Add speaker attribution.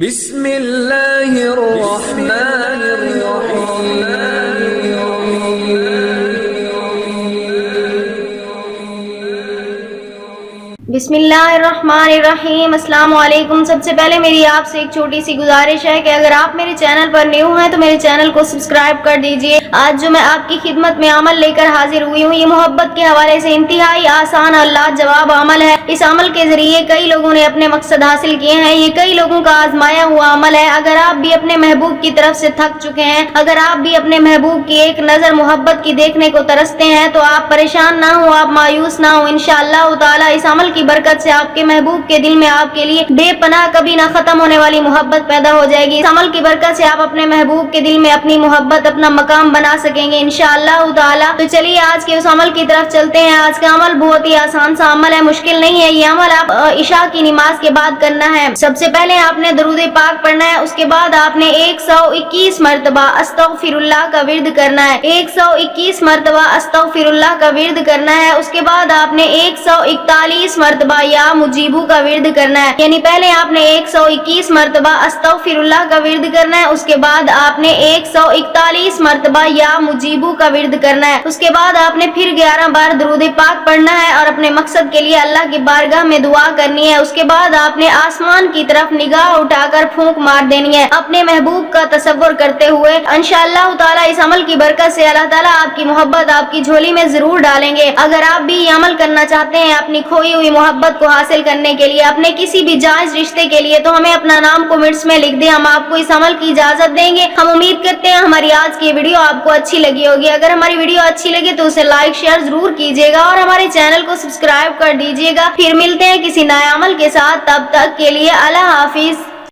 Speaker 1: بسم اللہ الرحمن الرحیم
Speaker 2: بسم اللہ الرحمن الرحیم۔ السلام علیکم۔ سب سے پہلے میری آپ سے ایک چھوٹی سی گزارش ہے کہ اگر آپ میرے چینل پر نیو ہیں تو میرے چینل کو سبسکرائب کر دیجئے۔ آج جو میں آپ کی خدمت میں عمل لے کر حاضر ہوئی ہوں، یہ محبت کے حوالے سے انتہائی آسان اور لاجواب عمل ہے۔ اس عمل کے ذریعے کئی لوگوں نے اپنے مقصد حاصل کیے ہیں۔ یہ کئی لوگوں کا آزمایا ہوا عمل ہے۔ اگر آپ بھی اپنے محبوب کی طرف سے تھک چکے ہیں، اگر آپ بھی اپنے محبوب کی ایک نظر محبت کی دیکھنے کو ترستے ہیں، تو آپ پریشان نہ ہوں، آپ مایوس نہ ہوں۔ انشاءاللہ تعالی اس عمل کی برکت سے آپ کے محبوب کے دل میں آپ کے لیے بے پناہ کبھی نہ ختم ہونے والی محبت پیدا ہو جائے گی۔ اس عمل کی برکت سے آپ اپنے محبوب کے دل میں اپنی محبت اپنا مقام بنا سکیں گے انشاءاللہ تعالی۔ تو چلیے آج کے اس عمل کی طرف چلتے ہیں۔ آج کا عمل بہت ہی آسان سا عمل ہے، مشکل نہیں ہے۔ یہ عمل آپ عشاء کی نماز کے بعد کرنا ہے۔ سب سے پہلے آپ نے درود پاک پڑھنا ہے، اس کے بعد آپ نے 121 مرتبہ استغفر اللہ کا ورد کرنا ہے۔ 121 مرتبہ استغفر اللہ کا ورد کرنا ہے۔ اس کے بعد آپ نے 141 مرتبہ یا مجیبو کا ورد کرنا ہے۔ یعنی پہلے آپ نے 121 مرتبہ استغفر اللہ کا ورد کرنا ہے، اس کے بعد آپ نے 141 مرتبہ یا مجیبو کا ورد کرنا ہے۔ اس کے بعد آپ نے پھر 11 بار درود پاک پڑھنا ہے اور اپنے مقصد کے لیے اللہ کی بارگاہ میں دعا کرنی ہے۔ اس کے بعد آپ نے آسمان کی طرف نگاہ اٹھا کر پھونک مار دینی ہے اپنے محبوب کا تصور کرتے ہوئے۔ انشاءاللہ تعالی اس عمل کی برکت سے اللہ تعالی آپ کی محبت آپ کی جھولی میں ضرور ڈالیں گے۔ اگر آپ بھی یہ عمل کرنا چاہتے ہیں اپنی کھوئی ہوئی محبت کو حاصل کرنے کے لیے، اپنے کسی بھی جائز رشتے کے لیے، تو ہمیں اپنا نام کمنٹس میں لکھ دیں، ہم آپ کو اس عمل کی اجازت دیں گے۔ ہم امید کرتے ہیں ہماری آج کی ویڈیو آپ کو اچھی لگی ہوگی۔ اگر ہماری ویڈیو اچھی لگے تو اسے لائک شیئر ضرور کیجیے گا اور ہمارے چینل کو سبسکرائب کر دیجیے گا۔ پھر ملتے ہیں کسی نئے عمل کے ساتھ، تب تک کے لیے اللہ حافظ۔